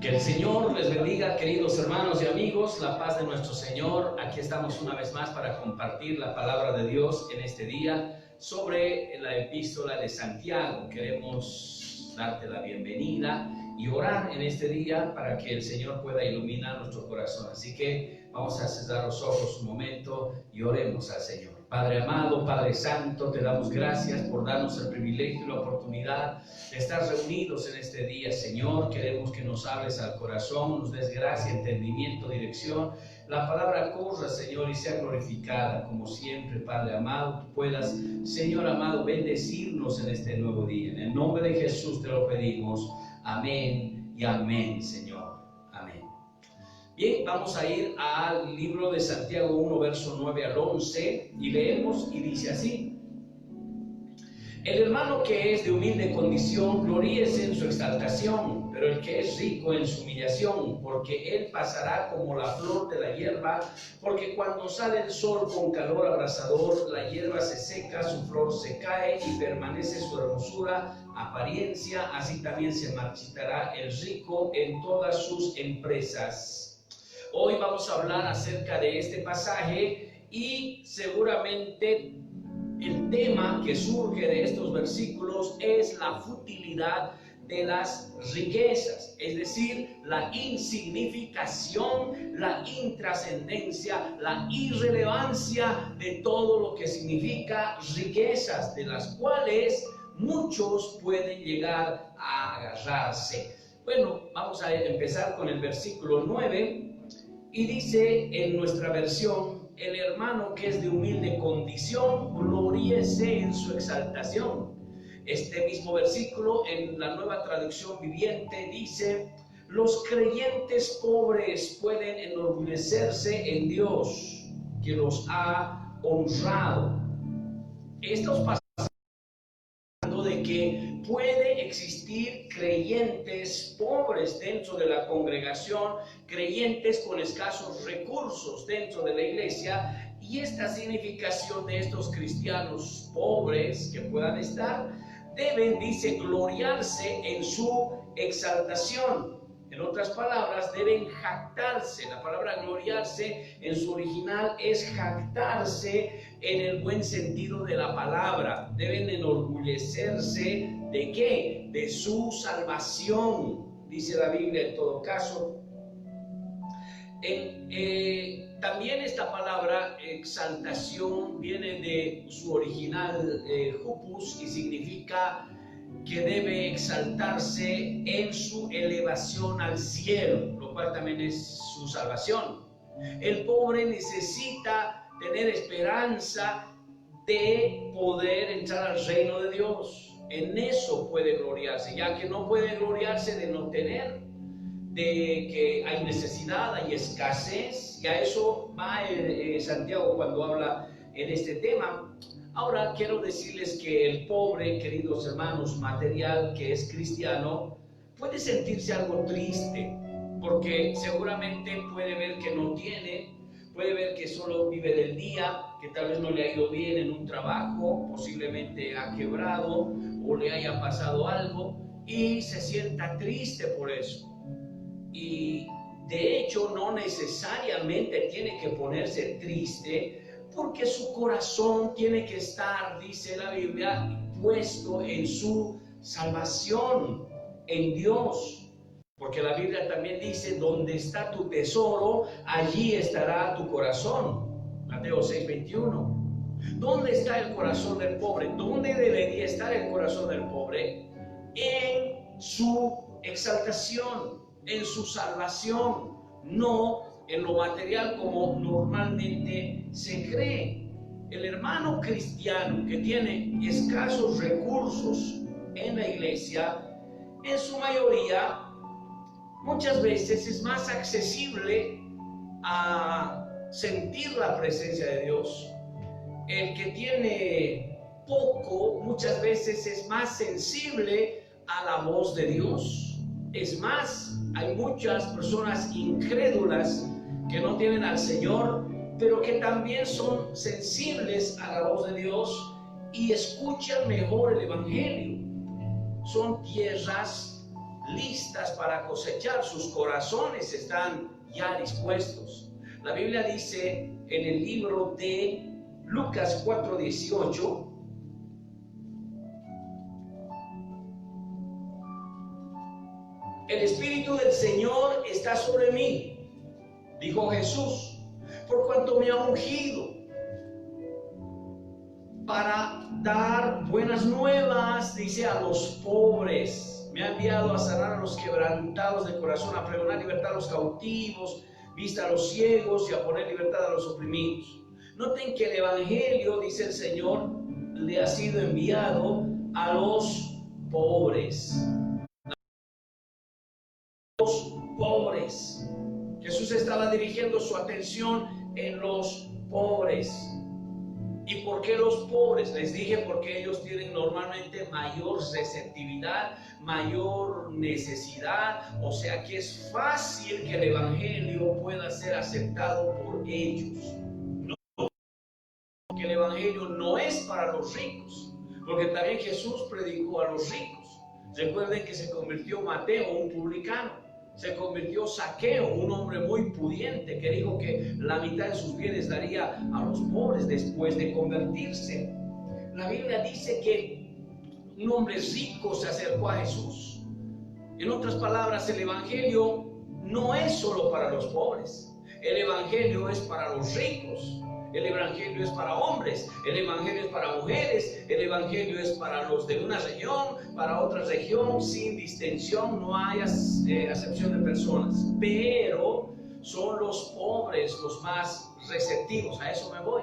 Que el Señor les bendiga, queridos hermanos y amigos, la paz de nuestro Señor. Aquí estamos una vez más para compartir la palabra de Dios en este día sobre la epístola de Santiago. Queremos darte la bienvenida y orar en este día para que el Señor pueda iluminar nuestro corazón. Así que vamos a cerrar los ojos un momento y oremos al Señor. Padre amado, Padre santo, te damos gracias por darnos el privilegio y la oportunidad de estar reunidos en este día, Señor. Queremos que nos hables al corazón, nos des gracia, entendimiento, dirección. La palabra corra, Señor, y sea glorificada, como siempre, Padre amado. Tú puedas, Señor amado, bendecirnos en este nuevo día. En el nombre de Jesús te lo pedimos. Amén y amén, Señor. Amén. Bien, vamos a ir al libro de Santiago 1, verso 9 al 11, y leemos y dice así: El hermano que es de humilde condición, gloríese en su exaltación, pero el que es rico en su humillación, porque él pasará como la flor de la hierba, porque cuando sale el sol con calor abrasador, la hierba se seca, su flor se cae y permanece su hermosura, apariencia, así también se marchitará el rico en todas sus empresas. Hoy vamos a hablar acerca de este pasaje y seguramente el tema que surge de estos versículos es la futilidad de las riquezas, es decir, la insignificación, la intrascendencia, la irrelevancia de todo lo que significa riquezas, de las cuales muchos pueden llegar a agarrarse. Bueno, vamos a empezar con el versículo 9 y dice en nuestra versión: el hermano que es de humilde condición, gloríese en su exaltación. Este mismo versículo en la Nueva Traducción Viviente dice: los creyentes pobres pueden enorgullecerse en Dios, que los ha honrado. Estos pasajes de que puede existir creyentes pobres dentro de la congregación, creyentes con escasos recursos dentro de la iglesia, y esta significación de estos cristianos pobres que puedan estar, deben, dice, gloriarse en su exaltación. En otras palabras, deben jactarse. La palabra gloriarse en su original es jactarse en el buen sentido de la palabra. Deben enorgullecerse ¿de qué? De su salvación, dice la Biblia en todo caso. También esta palabra exaltación viene de su original hupus y significa que debe exaltarse en su elevación al cielo, lo cual también es su salvación. El pobre necesita tener esperanza de poder entrar al reino de Dios. En eso puede gloriarse, ya que no puede gloriarse de no tener, de que hay necesidad, hay escasez, y a eso va Santiago cuando habla en este tema. Ahora quiero decirles que el pobre, queridos hermanos, material que es cristiano, puede sentirse algo triste, porque seguramente puede ver que no tiene, puede ver que solo vive del día, que tal vez no le ha ido bien en un trabajo, posiblemente ha quebrado o le haya pasado algo y se sienta triste por eso. Y de hecho no necesariamente tiene que ponerse triste, porque su corazón tiene que estar, dice la Biblia, puesto en su salvación, en Dios. Porque la Biblia también dice: donde está tu tesoro, allí estará tu corazón. Mateo 6:21. ¿Dónde está el corazón del pobre? ¿Dónde debería estar el corazón del pobre? En su exaltación, en su salvación, no en lo material como normalmente se cree. El hermano cristiano que tiene escasos recursos en la iglesia, en su mayoría, muchas veces es más accesible a sentir la presencia de Dios. El que tiene poco muchas veces es más sensible a la voz de Dios. Es más, hay muchas personas incrédulas que no tienen al Señor, pero que también son sensibles a la voz de Dios y escuchan mejor el Evangelio. Son tierras listas para cosechar, sus corazones están ya dispuestos. La Biblia dice en el libro de Lucas 4:18, el Espíritu del Señor está sobre mí, dijo Jesús, por cuanto me ha ungido para dar buenas nuevas, dice, a los pobres. Me ha enviado a sanar a los quebrantados de corazón, a pregonar libertad a los cautivos, vista a los ciegos y a poner libertad a los oprimidos. Noten que el Evangelio, dice el Señor, le ha sido enviado a los pobres. Los pobres. Jesús estaba dirigiendo su atención en los pobres. ¿Y por qué los pobres? Les dije porque ellos tienen normalmente mayor receptividad, mayor necesidad, o sea que es fácil que el Evangelio pueda ser aceptado por ellos. No, que el Evangelio no es para los ricos, porque también Jesús predicó a los ricos. Recuerden que se convirtió Mateo, un publicano. Se convirtió Zaqueo, un hombre muy pudiente, que dijo que la mitad de sus bienes daría a los pobres después de convertirse. La Biblia dice que un hombre rico se acercó a Jesús. En otras palabras, el Evangelio no es solo para los pobres. El Evangelio es para los ricos. El Evangelio es para hombres, el Evangelio es para mujeres, el Evangelio es para los de una región, para otra región, sin distinción, no hay acepción de personas. Pero son los pobres los más receptivos, a eso me voy.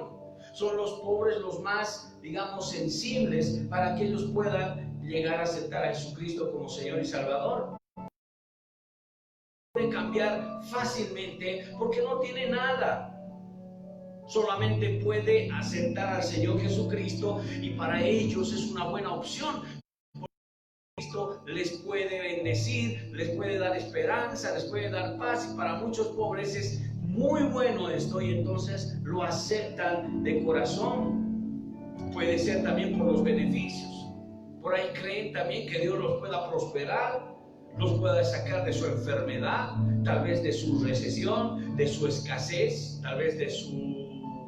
Son los pobres los más, digamos, sensibles para que ellos puedan llegar a aceptar a Jesucristo como Señor y Salvador. Pueden cambiar fácilmente porque no tiene nada. Solamente puede aceptar al Señor Jesucristo y para ellos es una buena opción. Cristo les puede bendecir, les puede dar esperanza, les puede dar paz y para muchos pobres es muy bueno esto y entonces lo aceptan de corazón. Puede ser también por los beneficios. Por ahí creen también que Dios los pueda prosperar, los pueda sacar de su enfermedad, tal vez de su recesión, de su escasez, tal vez de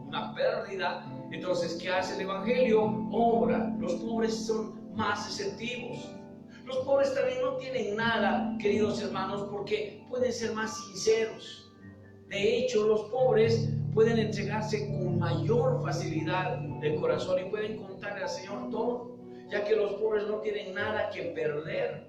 una pérdida. Entonces, ¿qué hace el Evangelio? Obra. Los pobres son más receptivos. Los pobres también no tienen nada, queridos hermanos, porque pueden ser más sinceros. De hecho, los pobres pueden entregarse con mayor facilidad de corazón y pueden contarle al Señor todo, ya que los pobres no tienen nada que perder.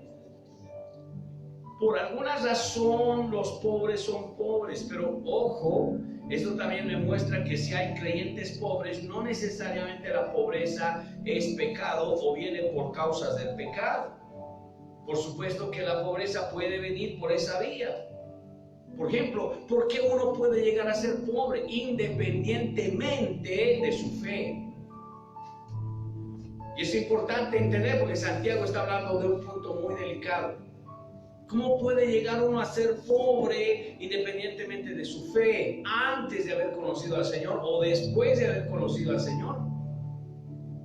Por alguna razón los pobres son pobres, pero ojo, esto también me muestra que si hay creyentes pobres, no necesariamente la pobreza es pecado o viene por causas del pecado. Por supuesto que la pobreza puede venir por esa vía. Por ejemplo, ¿por qué uno puede llegar a ser pobre? Independientemente de su fe. Y es importante entender, porque Santiago está hablando de un punto muy delicado. ¿Cómo puede llegar uno a ser pobre independientemente de su fe, antes de haber conocido al Señor o después de haber conocido al Señor?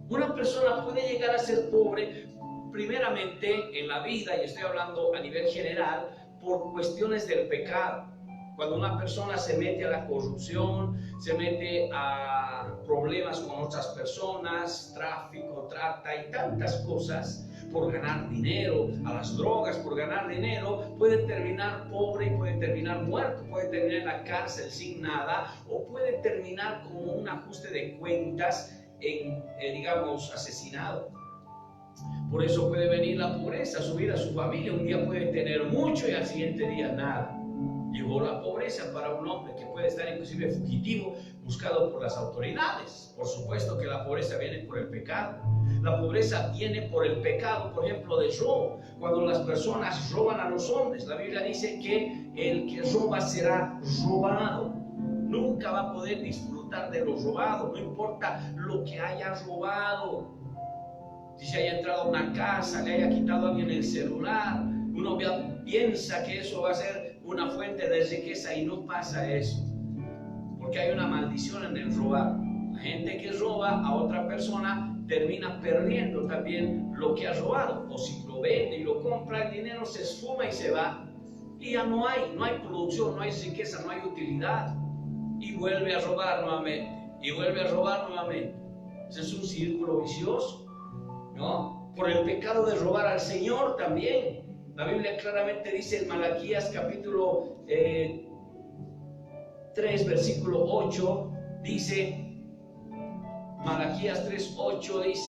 Una persona puede llegar a ser pobre primeramente en la vida, y estoy hablando a nivel general, por cuestiones del pecado. Cuando una persona se mete a la corrupción, se mete a problemas con otras personas, tráfico, trata y tantas cosas, por ganar dinero, a las drogas por ganar dinero, puede terminar pobre y puede terminar muerto, puede terminar en la cárcel sin nada, o puede terminar como un ajuste de cuentas digamos, asesinado. Por eso puede venir la pobreza a subir a su familia. Un día puede tener mucho y al siguiente día nada. Llegó la pobreza para un hombre que puede estar inclusive fugitivo, buscado por las autoridades. Por supuesto que la pobreza viene por el pecado. La pobreza viene por el pecado, por ejemplo, de robo. Cuando las personas roban a los hombres, la Biblia dice que el que roba será robado. Nunca va a poder disfrutar de lo robado, no importa lo que haya robado. Si se haya entrado a una casa, le haya quitado a alguien el celular, uno piensa que eso va a ser una fuente de riqueza y no pasa eso. Porque hay una maldición en el robar. La gente que roba a otra persona termina perdiendo también lo que ha robado. O si lo vende y lo compra, el dinero se esfuma y se va. Y ya no hay producción, no hay riqueza, no hay utilidad. Y vuelve a robar nuevamente. Y vuelve a robar nuevamente. Ese es un círculo vicioso, ¿no? Por el pecado de robar al Señor también. La Biblia claramente dice en Malaquías capítulo 3, versículo 8, dice, Malaquías 3:8 dice,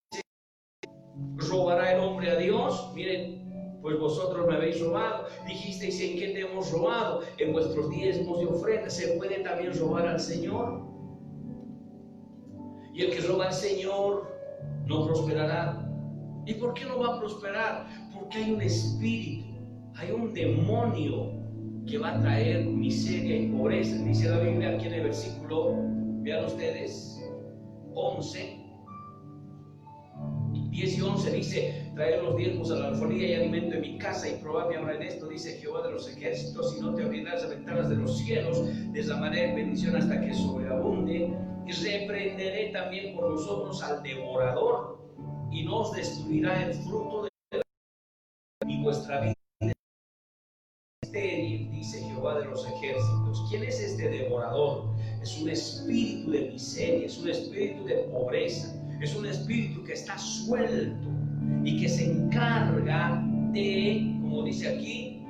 ¿robará el hombre a Dios? Miren, pues vosotros me habéis robado. Dijisteis, ¿en qué te hemos robado? En vuestros diezmos y ofrendas. ¿Se puede también robar al Señor? Y el que roba al Señor no prosperará. ¿Y por qué no va a prosperar? Porque hay un espíritu, hay un demonio que va a traer miseria y pobreza. Dice la Biblia aquí en el versículo, vean ustedes, 11, 10 y 11 dice, traer los diezmos a la alfolía y alimento en mi casa, y probadme ahora en esto, dice Jehová de los ejércitos, y no te abrirás las ventanas de los cielos, derramaré bendición hasta que sobreabunde, y reprenderé también por vosotros al devorador, y no os destruirá el fruto de y vuestra vida estéril, dice Jehová de los ejércitos. ¿Quién es este devorador? Es un espíritu de miseria, es un espíritu de pobreza, es un espíritu que está suelto y que se encarga de, como dice aquí,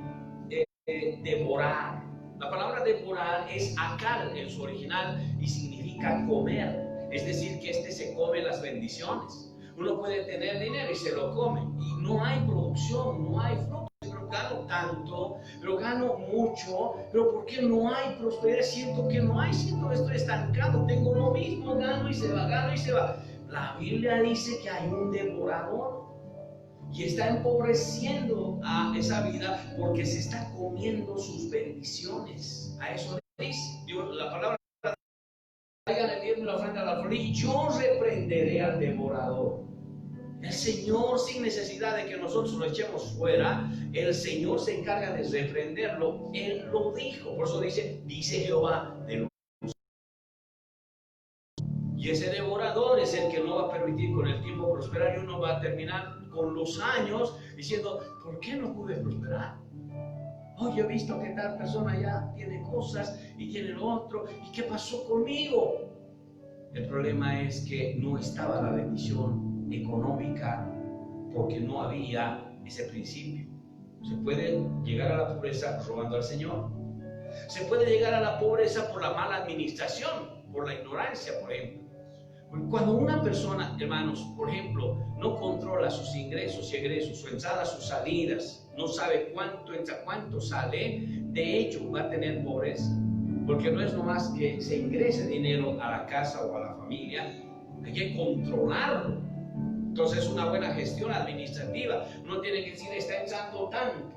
devorar. La palabra devorar es akal en su original y significa comer, es decir, que este se come las bendiciones. Uno puede tener dinero y se lo come y no hay producción, no hay fruto. Pero gano tanto, pero gano mucho, pero ¿por qué no hay prosperidad? Siento que no hay, siento que estoy estancado, tengo lo mismo, gano y se va, gano y se va. La Biblia dice que hay un devorador y está empobreciendo a esa vida porque se está comiendo sus bendiciones. A eso dice Dios, la palabra, traigan el diezmo y la ofrenda a la alfolía y yo reprenderé al devorador. El Señor, sin necesidad de que nosotros lo echemos fuera, el Señor se encarga de reprenderlo. Él lo dijo. Por eso dice Jehová de los. Y ese devorador es el que no va a permitir con el tiempo prosperar, y uno va a terminar con los años diciendo, ¿por qué no pude prosperar? Oh, yo he visto que tal persona ya tiene cosas y tiene lo otro, ¿y qué pasó conmigo? El problema es que no estaba la bendición económica porque no había ese principio. Se puede llegar a la pobreza robando al Señor. Se puede llegar a la pobreza por la mala administración, por la ignorancia, por ejemplo. Cuando una persona, hermanos, por ejemplo, no controla sus ingresos y egresos, su entrada, sus salidas, no sabe cuánto entra, cuánto sale, de hecho va a tener pobreza. Porque no es nomás que se ingrese dinero a la casa o a la familia, hay que controlarlo. Entonces, una buena gestión administrativa. Uno tiene que decir, está entrando tanto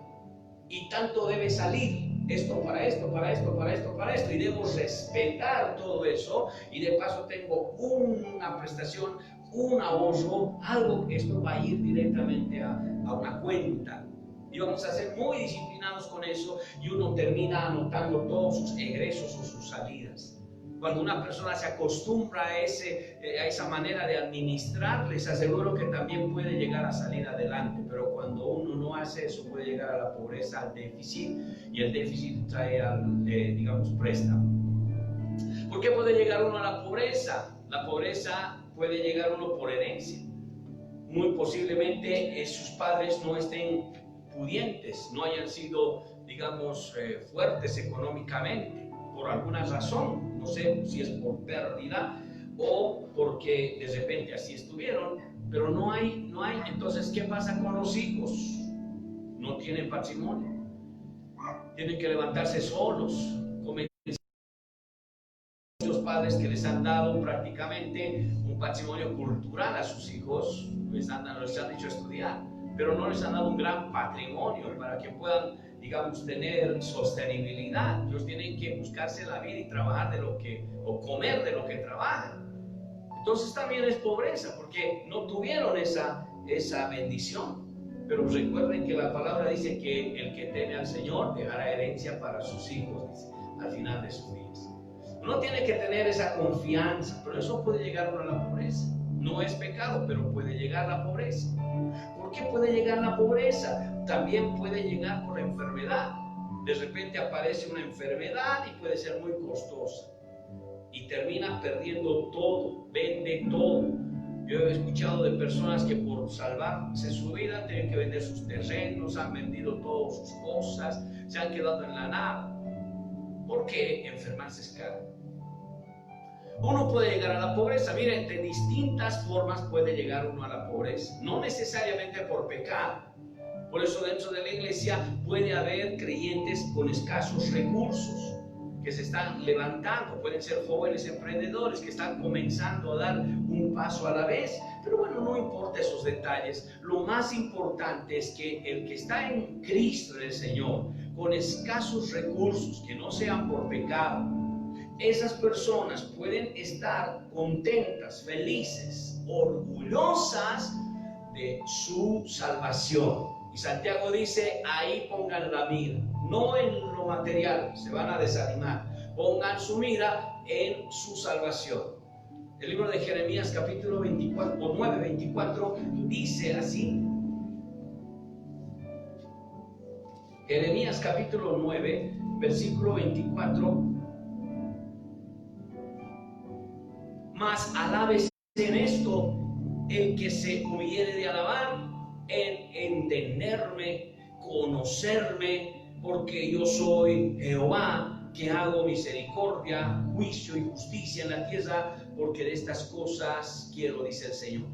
y tanto debe salir. Esto para esto, para esto, para esto, para esto. Y debo respetar todo eso. Y de paso tengo una prestación, un ahorro, algo que esto va a ir directamente a una cuenta. Y vamos a ser muy disciplinados con eso, y uno termina anotando todos sus egresos o sus salidas. Cuando una persona se acostumbra a esa manera de administrar, les aseguro que también puede llegar a salir adelante. Pero cuando uno no hace eso, puede llegar a la pobreza, al déficit, y el déficit trae digamos, préstamo. ¿Por qué puede llegar uno a la pobreza? La pobreza puede llegar uno por herencia. Muy posiblemente sus padres no estén pudientes, no hayan sido, digamos, fuertes económicamente por alguna razón, no sé si es por pérdida o porque de repente así estuvieron, pero no hay. Entonces, ¿qué pasa con los hijos? No tienen patrimonio, tienen que levantarse solos. Muchos padres que les han dado prácticamente un patrimonio cultural a sus hijos, les han dicho estudiar, pero no les han dado un gran patrimonio para que puedan, digamos, tener sostenibilidad. Ellos tienen que buscarse la vida y trabajar o comer de lo que trabajan. Entonces también es pobreza, porque no tuvieron esa bendición. Pero recuerden que la palabra dice que el que teme al Señor dejará herencia para sus hijos, dice, al final de sus días. Uno tiene que tener esa confianza, pero eso puede llegar a la pobreza. no es pecado, pero puede llegar la pobreza. ¿Por qué puede llegar la pobreza? También puede llegar por la enfermedad. De repente aparece una enfermedad y puede ser muy costosa y termina perdiendo todo, vende todo. Yo he escuchado de personas que por salvarse su vida tienen que vender sus terrenos, han vendido todas sus cosas, se han quedado en la nada. ¿Por qué? Enfermarse es caro. Uno puede llegar a la pobreza. Miren, de distintas formas puede llegar uno a la pobreza, no necesariamente por pecado. Por eso dentro de la iglesia puede haber creyentes con escasos recursos que se están levantando, pueden ser jóvenes emprendedores que están comenzando a dar un paso a la vez. Pero bueno, no importa esos detalles. Lo más importante es que el que está en Cristo, en el Señor, con escasos recursos que no sean por pecado, esas personas pueden estar contentas, felices, orgullosas de su salvación. Y Santiago dice, ahí pongan la mira, no en lo material, se van a desanimar. Pongan su mira en su salvación. El libro de Jeremías capítulo 24, o 9, 24, dice así. Jeremías capítulo 9, versículo 24. Mas alabes en esto el que se hubiere de alabar, en entenderme, conocerme, porque yo soy Jehová, que hago misericordia, juicio y justicia en la tierra, porque de estas cosas quiero, dice el Señor.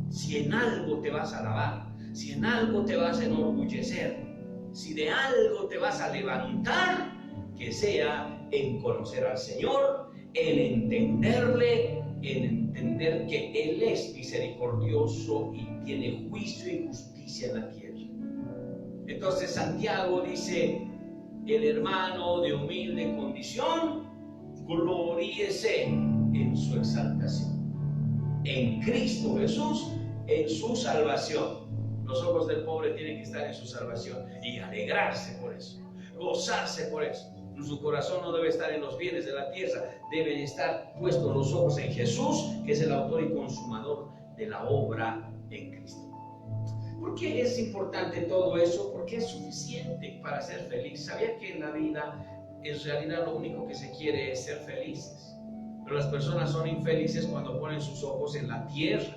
Si en algo te vas a alabar, si en algo te vas a enorgullecer, si de algo te vas a levantar, que sea en conocer al Señor, en entenderle, en entender que Él es misericordioso y tiene juicio y justicia en la tierra. Entonces Santiago dice, el hermano de humilde condición, gloríese en su exaltación, en Cristo Jesús, en su salvación. Los ojos del pobre tienen que estar en su salvación y alegrarse por eso, gozarse por eso. Su corazón no debe estar en los bienes de la tierra, deben estar puestos los ojos en Jesús, que es el autor y consumador de la obra en Cristo. ¿Por qué es importante todo eso? Porque es suficiente para ser feliz. ¿Sabía que en la vida, en realidad, lo único que se quiere es ser felices? Pero las personas son infelices cuando ponen sus ojos en la tierra,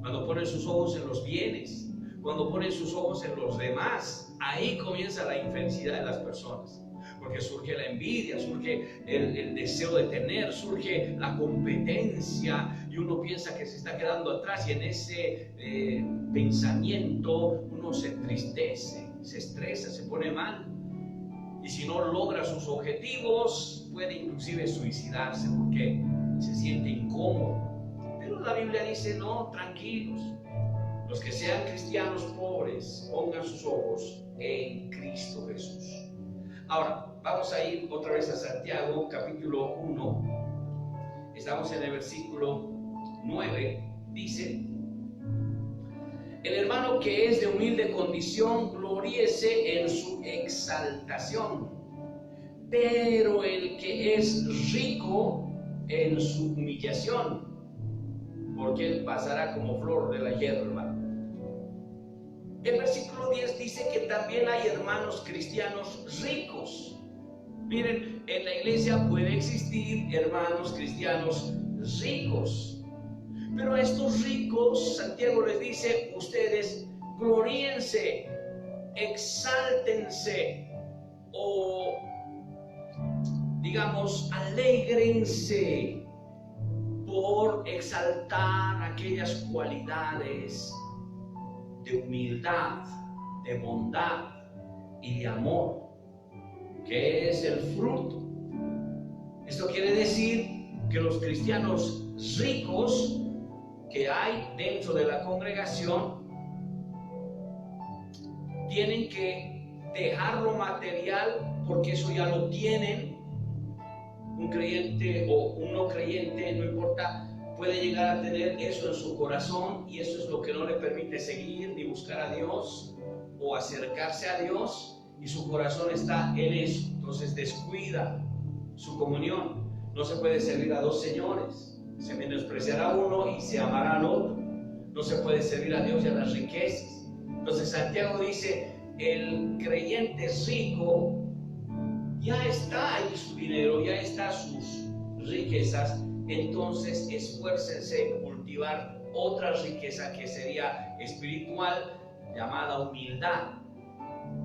cuando ponen sus ojos en los bienes, cuando ponen sus ojos en los demás. Ahí comienza la infelicidad de las personas. Porque surge la envidia, surge el deseo de tener, surge la competencia y uno piensa que se está quedando atrás, y en ese pensamiento uno se entristece, se estresa, se pone mal, y si no logra sus objetivos puede inclusive suicidarse porque se siente incómodo. Pero la Biblia dice, no, tranquilos, los que sean cristianos pobres pongan sus ojos en Cristo Jesús. Ahora, vamos a ir otra vez a Santiago, capítulo 1. Estamos en el versículo 9. Dice, el hermano que es de humilde condición, gloríese en su exaltación. Pero el que es rico, en su humillación, porque él pasará como flor de la hierba. El versículo 10 dice que también hay hermanos cristianos ricos. Miren, en la iglesia puede existir hermanos cristianos ricos, pero a estos ricos, Santiago les dice, ustedes gloríense, exáltense, o digamos, alégrense por exaltar aquellas cualidades de humildad, de bondad y de amor, que es el fruto. Esto quiere decir que los cristianos ricos que hay dentro de la congregación tienen que dejar lo material, porque eso ya lo tienen. Un creyente o un no creyente, no importa, puede llegar a tener eso en su corazón, y eso es lo que no le permite seguir ni buscar a Dios o acercarse a Dios, y su corazón está en eso. Entonces descuida su comunión. No se puede servir a dos señores. Se menospreciará uno y se amará al otro. No se puede servir a Dios y a las riquezas. Entonces Santiago dice, el creyente rico ya está ahí su dinero, ya está sus riquezas, entonces esfuércense en cultivar otra riqueza que sería espiritual, llamada humildad.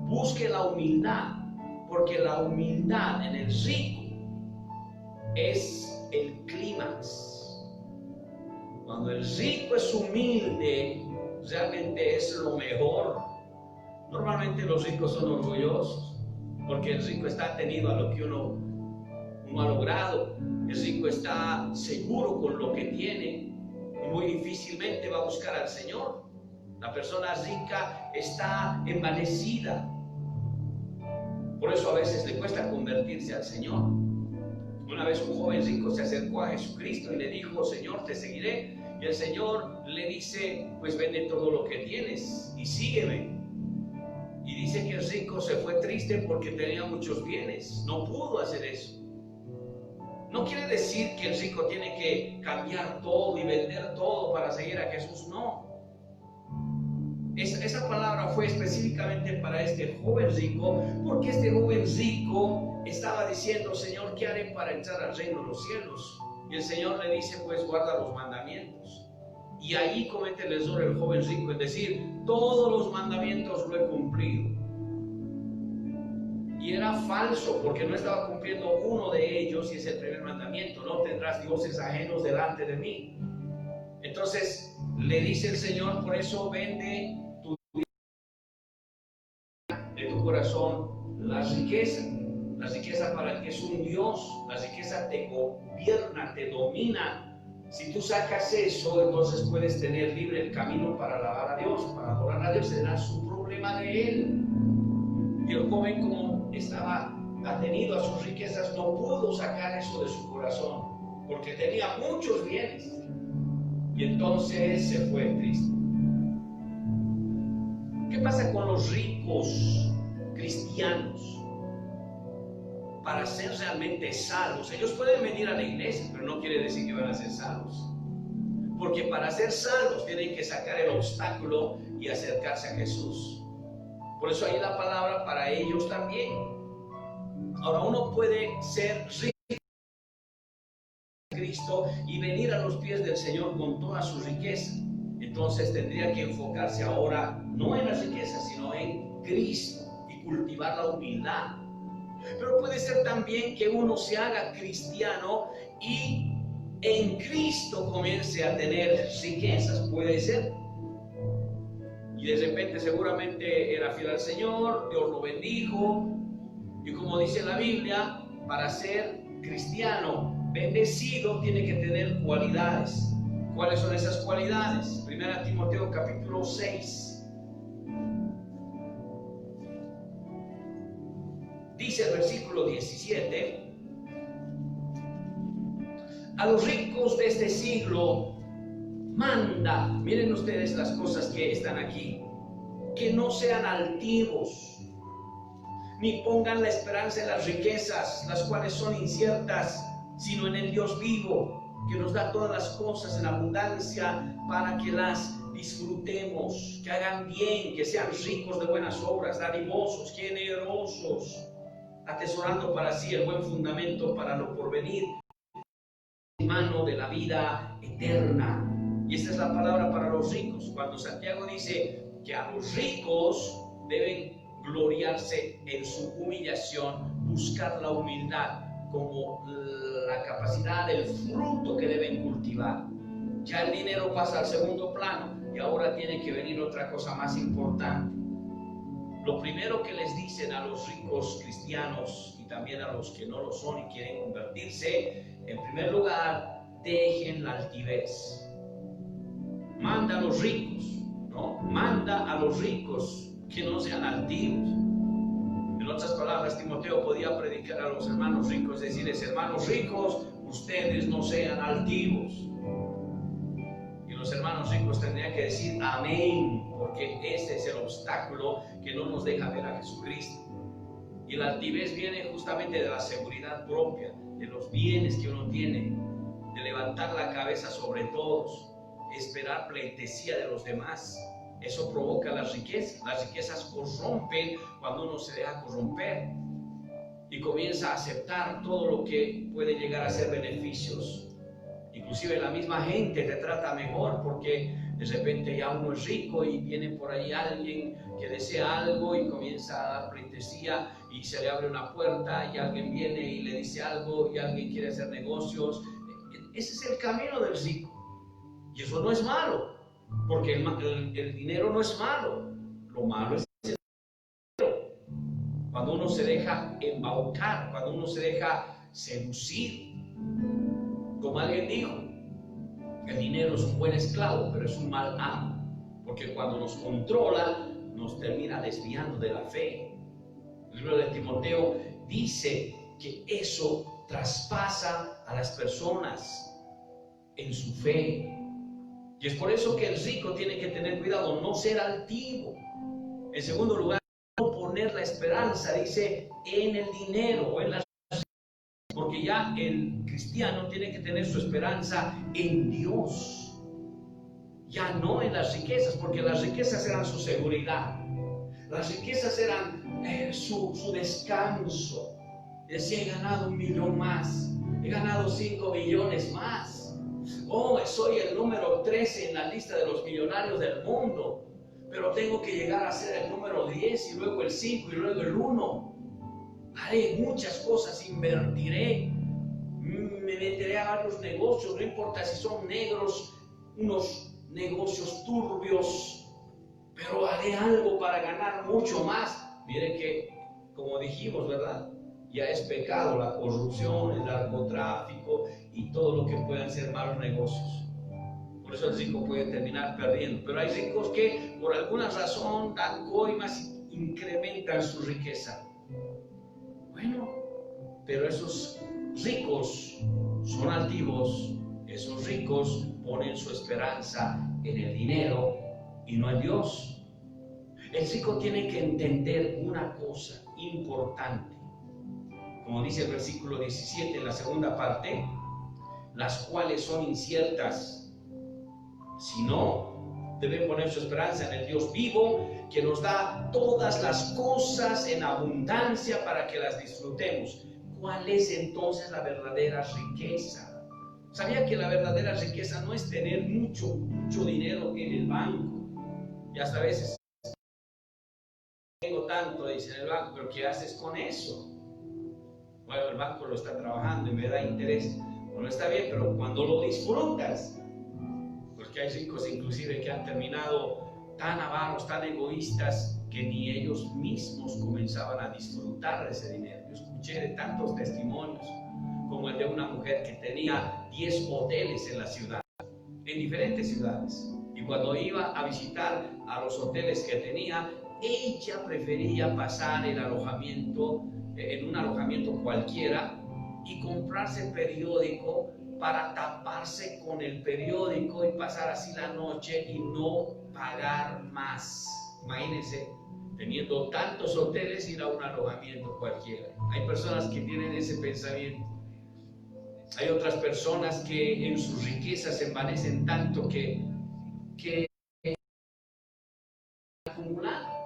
Busque la humildad, porque la humildad en el rico es el clímax. Cuando el rico es humilde, realmente es lo mejor. Normalmente los ricos son orgullosos, porque el rico está atenido a lo que uno ha logrado. El rico está seguro con lo que tiene y muy difícilmente va a buscar al Señor. La persona rica está envanecida. Por eso a veces le cuesta convertirse al Señor. Una vez un joven rico se acercó a Jesucristo y le dijo, Señor, te seguiré. Y el Señor le dice, pues vende todo lo que tienes y sígueme. Y dice que el rico se fue triste porque tenía muchos bienes. No pudo hacer eso. No quiere decir que el rico tiene que cambiar todo y vender todo para seguir a Jesús, no. Esa palabra fue específicamente para este joven rico, porque este joven rico estaba diciendo, Señor, ¿qué haré para entrar al reino de los cielos? Y el Señor le dice, pues guarda los mandamientos. Y ahí comete el error el joven rico, es decir, todos los mandamientos lo he cumplido. Y era falso, porque no estaba cumpliendo uno de ellos, y es el primer mandamiento, no tendrás dioses ajenos delante de mí. Entonces le dice el Señor, por eso vende de tu corazón la riqueza para el que es un Dios. La riqueza te gobierna, te domina. Si tú sacas eso, entonces puedes tener libre el camino para alabar a Dios, para adorar a Dios. Será su problema de él. Y el joven, como estaba atenido a sus riquezas, no pudo sacar eso de su corazón, porque tenía muchos bienes. Y entonces se fue triste. ¿Qué pasa con los ricos cristianos? Para ser realmente salvos, ellos pueden venir a la iglesia, pero no quiere decir que van a ser salvos. Porque para ser salvos tienen que sacar el obstáculo y acercarse a Jesús. Por eso hay la palabra para ellos también. Ahora, uno puede ser rico en Cristo y venir a los pies del Señor con toda su riqueza. Entonces tendría que enfocarse ahora no en las riquezas, sino en Cristo y cultivar la humildad. Pero puede ser también que uno se haga cristiano y en Cristo comience a tener riquezas. Puede ser. Y de repente seguramente era fiel al Señor, Dios lo bendijo. Y como dice la Biblia, para ser cristiano bendecido tiene que tener cualidades. ¿Cuáles son esas cualidades? 1 Timoteo capítulo 6. Dice el versículo 17, a los ricos de este siglo manda, miren ustedes las cosas que están aquí, que no sean altivos, ni pongan la esperanza en las riquezas, las cuales son inciertas, sino en el Dios vivo, que nos da todas las cosas en abundancia para que las disfrutemos, que hagan bien, que sean ricos de buenas obras, dadivosos, generosos, atesorando para sí el buen fundamento para lo porvenir, en mano de la vida eterna. Y esta es la palabra para los ricos. Cuando Santiago dice que a los ricos deben gloriarse en su humillación, buscar la humildad como la capacidad, el fruto que deben cultivar. Ya el dinero pasa al segundo plano y ahora tiene que venir otra cosa más importante. Lo primero que les dicen a los ricos cristianos y también a los que no lo son y quieren convertirse, en primer lugar, dejen la altivez. Manda a los ricos, ¿no? Manda a los ricos que no sean altivos. En otras palabras, Timoteo podía predicar a los hermanos ricos, decirles, hermanos ricos, ustedes no sean altivos. Y los hermanos ricos tendrían que decir amén, porque ese es el obstáculo que no nos deja ver a Jesucristo. Y la altivez viene justamente de la seguridad propia, de los bienes que uno tiene, de levantar la cabeza sobre todos, esperar pleitesía de los demás. Eso provoca las riquezas. Las riquezas corrompen cuando uno se deja corromper y comienza a aceptar todo lo que puede llegar a ser beneficios. Inclusive la misma gente te trata mejor porque de repente ya uno es rico y viene por ahí alguien que desea algo y comienza a dar pleitesía y se le abre una puerta y alguien viene y le dice algo y alguien quiere hacer negocios. Ese es el camino del rico. Y eso no es malo, porque el dinero no es malo. Lo malo es el dinero. Cuando uno se deja embaucar, cuando uno se deja seducir. Como alguien dijo, el dinero es un buen esclavo, pero es un mal amo, porque cuando nos controla, nos termina desviando de la fe. El libro de Timoteo dice que eso traspasa a las personas en su fe. Y es por eso que el rico tiene que tener cuidado, no ser altivo. En segundo lugar, no poner la esperanza, dice, en el dinero o en las riquezas, porque ya el cristiano tiene que tener su esperanza en Dios, ya no en las riquezas, porque las riquezas eran su seguridad, las riquezas eran su descanso. Decía, he ganado 1 millón más, he ganado 5 millones más. Oh, soy el número 13 en la lista de los millonarios del mundo, pero tengo que llegar a ser el número 10 y luego el 5 y luego el 1. Haré muchas cosas, invertiré, me meteré a varios negocios, no importa si son negros, unos negocios turbios, pero haré algo para ganar mucho más. Miren que, como dijimos, ¿verdad? Ya es pecado la corrupción, el narcotráfico y todo lo que puedan ser malos negocios. Por eso el rico puede terminar perdiendo. Pero hay ricos que por alguna razón dan coimas y incrementan su riqueza. Bueno, pero esos ricos son altivos, esos ricos ponen su esperanza en el dinero y no en Dios. El rico tiene que entender una cosa importante. Como dice el versículo 17 en la segunda parte, las cuales son inciertas. Si no, deben poner su esperanza en el Dios vivo, que nos da todas las cosas en abundancia para que las disfrutemos. ¿Cuál es entonces la verdadera riqueza? ¿Sabía que la verdadera riqueza no es tener mucho dinero en el banco? Y hasta a veces tengo tanto, dice en el banco, pero ¿qué haces con eso? Bueno, el banco lo está trabajando y me da interés. Bueno, está bien, pero cuando lo disfrutas, porque hay ricos inclusive que han terminado tan avaros, tan egoístas, que ni ellos mismos comenzaban a disfrutar de ese dinero. Yo escuché de tantos testimonios, como el de una mujer que tenía 10 hoteles en la ciudad, en diferentes ciudades. Y cuando iba a visitar a los hoteles que tenía, ella prefería pasar el alojamiento en un alojamiento cualquiera y comprarse el periódico para taparse con el periódico y pasar así la noche y no pagar más. Imagínense, teniendo tantos hoteles, ir a un alojamiento cualquiera. Hay personas que tienen ese pensamiento. Hay otras personas que en sus riquezas se envanecen tanto que acumulan.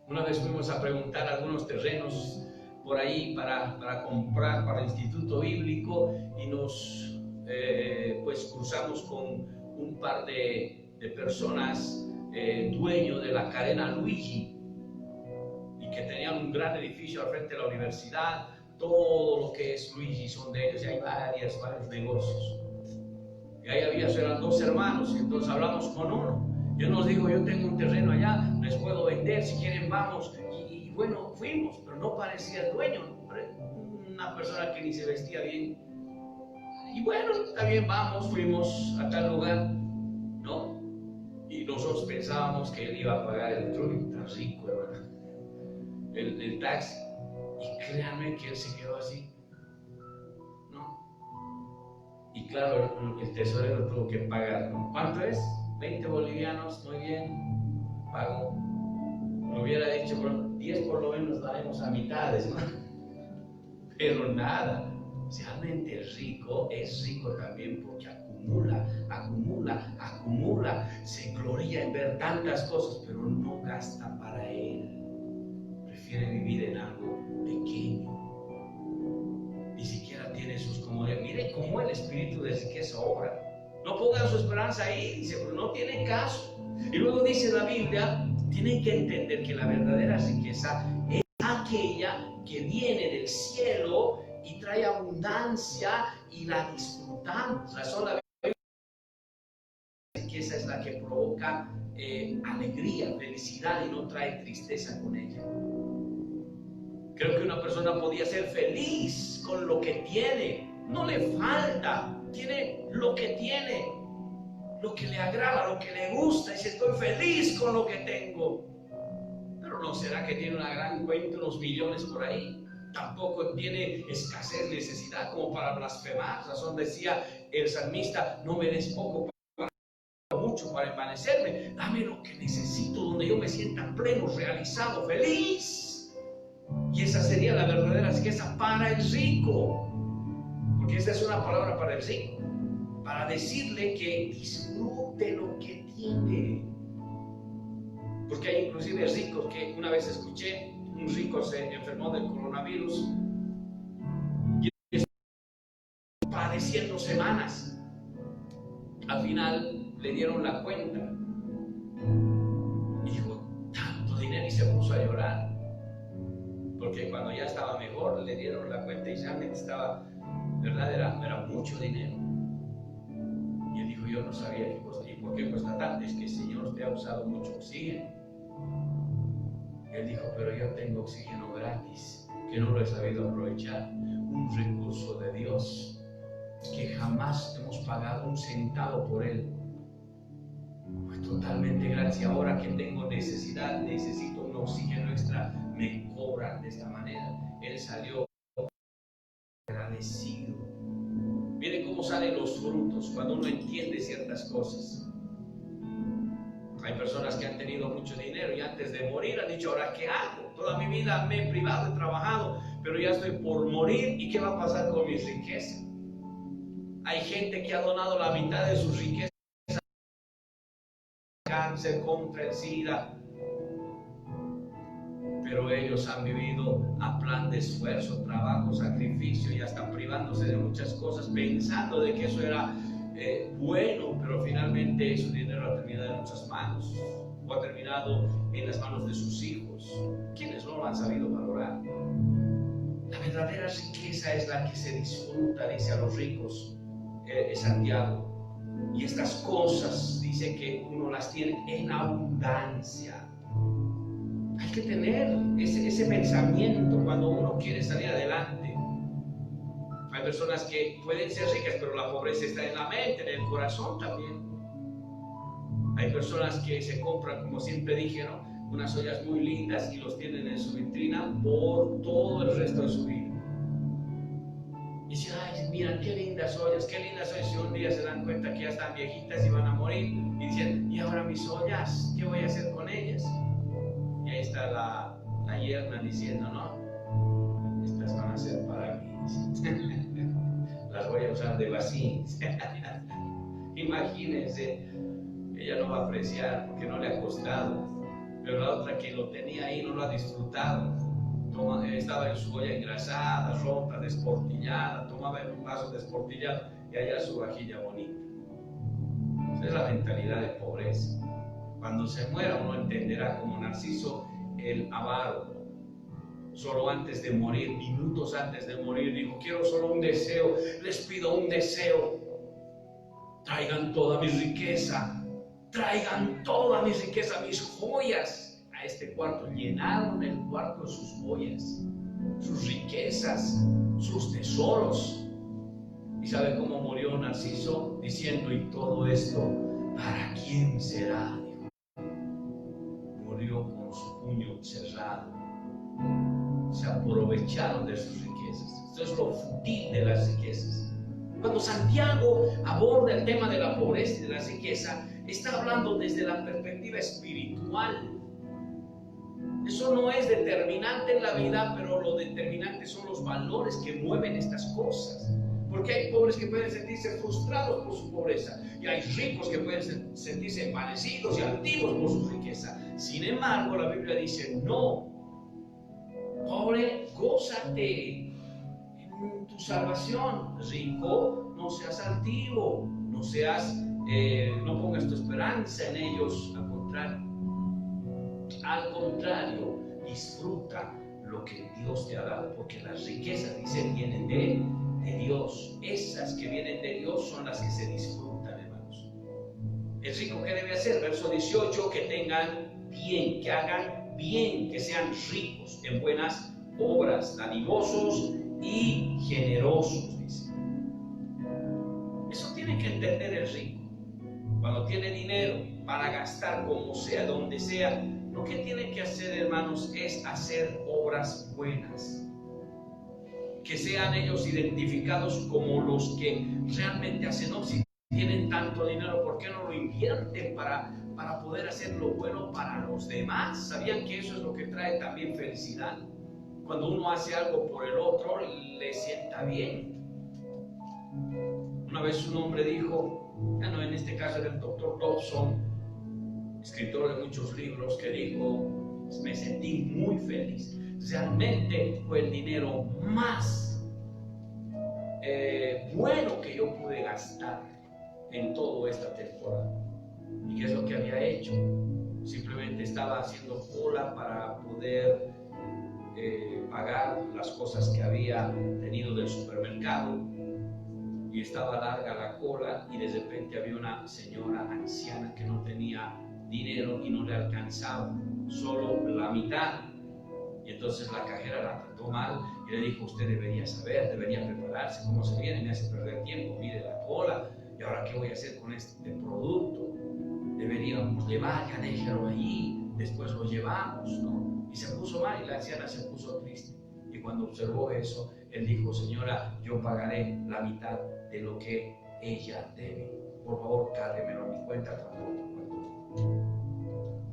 Una vez fuimos a preguntar algunos terrenos por ahí para comprar para el Instituto Bíblico y nos pues cruzamos con un par de personas dueños de la cadena Luigi y que tenían un gran edificio al frente de la universidad. Todo lo que es Luigi son de ellos y hay varios negocios. Y ahí eran 2 hermanos y entonces hablamos con uno. Yo nos digo, yo tengo un terreno allá, les puedo vender, si quieren vamos. Y bueno, fuimos, pero no parecía el dueño, una persona que ni se vestía bien. Y bueno, está bien, vamos, fuimos a tal lugar, ¿no? Y nosotros pensábamos que él iba a pagar el truck, tan rico, hermano, el taxi. Y créanme que él se quedó así, ¿no? Y claro, el tesorero tuvo que pagar, ¿no? ¿Cuánto es? 20 bolivianos, muy bien, pagó. Me hubiera dicho, bueno, 10 por lo menos daremos a mitades, ¿no? Pero nada, Realmente el rico es rico también porque acumula, se gloria en ver tantas cosas, pero no gasta para él. Prefiere vivir en algo pequeño. Ni siquiera tiene sus comodidades. Miren cómo el espíritu de riqueza obra. No pongan su esperanza ahí, dice, pero no tiene caso. Y luego dice la Biblia, tienen que entender que la verdadera riqueza es aquella que viene del cielo y trae abundancia y la disfrutamos. La riqueza es la que provoca alegría, felicidad y no trae tristeza con ella. Creo que una persona podía ser feliz con lo que tiene, no le falta, tiene lo que tiene, lo que le agrada, lo que le gusta, y dice, estoy feliz con lo que tengo. Pero no será que tiene una gran cuenta, unos millones por ahí. Tampoco tiene escasez, necesidad como para blasfemar. Razón decía el salmista, no me des poco para mucho para envanecerme, dame lo que necesito, donde yo me sienta pleno, realizado, feliz. Y esa sería la verdadera riqueza para el rico, porque esa es una palabra para el rico, para decirle que disfrute lo que tiene. Porque hay inclusive ricos que una vez escuché, un rico se enfermó del coronavirus y padeciendo semanas. Al final le dieron la cuenta y dijo, tanto dinero, y se puso a llorar. Porque cuando ya estaba mejor, le dieron la cuenta y realmente estaba, ¿verdad? Era mucho dinero. Y él dijo, yo no sabía qué costaba. ¿Y por qué cuesta tanto? Es que el Señor te ha usado mucho oxígeno. Él dijo, pero yo tengo oxígeno gratis, que no lo he sabido aprovechar. Un recurso de Dios, que jamás hemos pagado un centavo por él. Fue totalmente gratis. Ahora que tengo necesidad, necesito un oxígeno extra, me cobran de esta manera. Él salió agradecido. Miren cómo salen los frutos cuando uno entiende ciertas cosas. Hay personas que han tenido mucho dinero y antes de morir han dicho, ¿ahora qué hago? Toda mi vida me he privado, he trabajado, pero ya estoy por morir, ¿y qué va a pasar con mi riqueza? Hay gente que ha donado la mitad de sus riquezas, cáncer, contra el SIDA, pero ellos han vivido a plan de esfuerzo, trabajo, sacrificio, y hasta privándose de muchas cosas, pensando de que eso era bueno, pero finalmente su dinero ha terminado en otras manos, o ha terminado en las manos de sus hijos, quienes no lo han sabido valorar. La verdadera riqueza es la que se disfruta, dice a los ricos Santiago, y estas cosas dice que uno las tiene en abundancia. Hay que tener ese pensamiento cuando uno quiere salir adelante. Hay personas que pueden ser ricas, pero la pobreza está en la mente, en el corazón también. Hay personas que se compran, como siempre dije, ¿no?, unas ollas muy lindas y los tienen en su vitrina por todo el resto de su vida. Y dicen, ay, mira, qué lindas ollas, y un día se dan cuenta que ya están viejitas y van a morir. Y dicen, ¿y ahora mis ollas? ¿Qué voy a hacer con ellas? Y ahí está la yerna diciendo, no, estas van a ser para mí. Las voy a usar de vacío. Imagínense, ella no va a apreciar porque no le ha costado, pero la otra que lo tenía ahí no lo ha disfrutado. Estaba en su olla engrasada, rota, desportillada, tomaba en un vaso desportillado y allá su vajilla bonita. Esa es la mentalidad de pobreza. Cuando se muera uno entenderá, como Narciso el avaro. Solo antes de morir, minutos antes de morir, dijo, quiero solo un deseo, les pido un deseo. Traigan toda mi riqueza, mis joyas a este cuarto. Llenaron el cuarto de sus joyas, sus riquezas, sus tesoros. ¿Y sabe cómo murió Narciso? Diciendo, ¿y todo esto para quién será? Dijo. Murió con su puño cerrado. Se aprovecharon de sus riquezas. Esto es lo fútil de las riquezas. Cuando Santiago aborda el tema de la pobreza y de la riqueza, está hablando desde la perspectiva espiritual. Eso no es determinante en la vida, pero lo determinante son los valores que mueven estas cosas. Porque hay pobres que pueden sentirse frustrados por su pobreza y hay ricos que pueden sentirse envanecidos y altivos por su riqueza. Sin embargo, la Biblia dice, no, pobre, gózate en tu salvación. Rico, no seas altivo, no pongas tu esperanza en ellos. Al contrario, disfruta lo que Dios te ha dado, porque las riquezas, dice, vienen de Dios. Esas que vienen de Dios son las que se disfrutan, hermanos. El rico, ¿qué debe hacer? Verso 18, que tengan bien, que hagan bien, que sean ricos en buenas obras, dadivosos y generosos, dice. Eso tiene que entender el rico. Cuando tiene dinero para gastar como sea, donde sea, lo que tiene que hacer, hermanos, es hacer obras buenas. Que sean ellos identificados como los que realmente hacen. No, si tienen tanto dinero, ¿por qué no lo invierten para poder hacer lo bueno para los demás? ¿Sabían que eso es lo que trae también felicidad? Cuando uno hace algo por el otro, le sienta bien. Una vez un hombre dijo, en este caso era el doctor Dobson, escritor de muchos libros, que dijo, me sentí muy feliz. Realmente fue el dinero más bueno que yo pude gastar en toda esta temporada. ¿Y qué es lo que había hecho? Simplemente estaba haciendo cola para poder pagar las cosas que había tenido del supermercado, y estaba larga la cola, y de repente había una señora anciana que no tenía dinero y no le alcanzaba, solo la mitad. Y entonces la cajera la trató mal y le dijo, usted debería saber, debería prepararse, cómo se viene, me hace perder tiempo, mire la cola, y ahora qué voy a hacer con este producto. Deberíamos llevar, ya déjalo allí, después lo llevamos, ¿no? Y se puso mal, y la anciana se puso triste. Y cuando observó eso, él dijo, señora, yo pagaré la mitad de lo que ella debe. Por favor, cárguemelo a mi cuenta tampoco.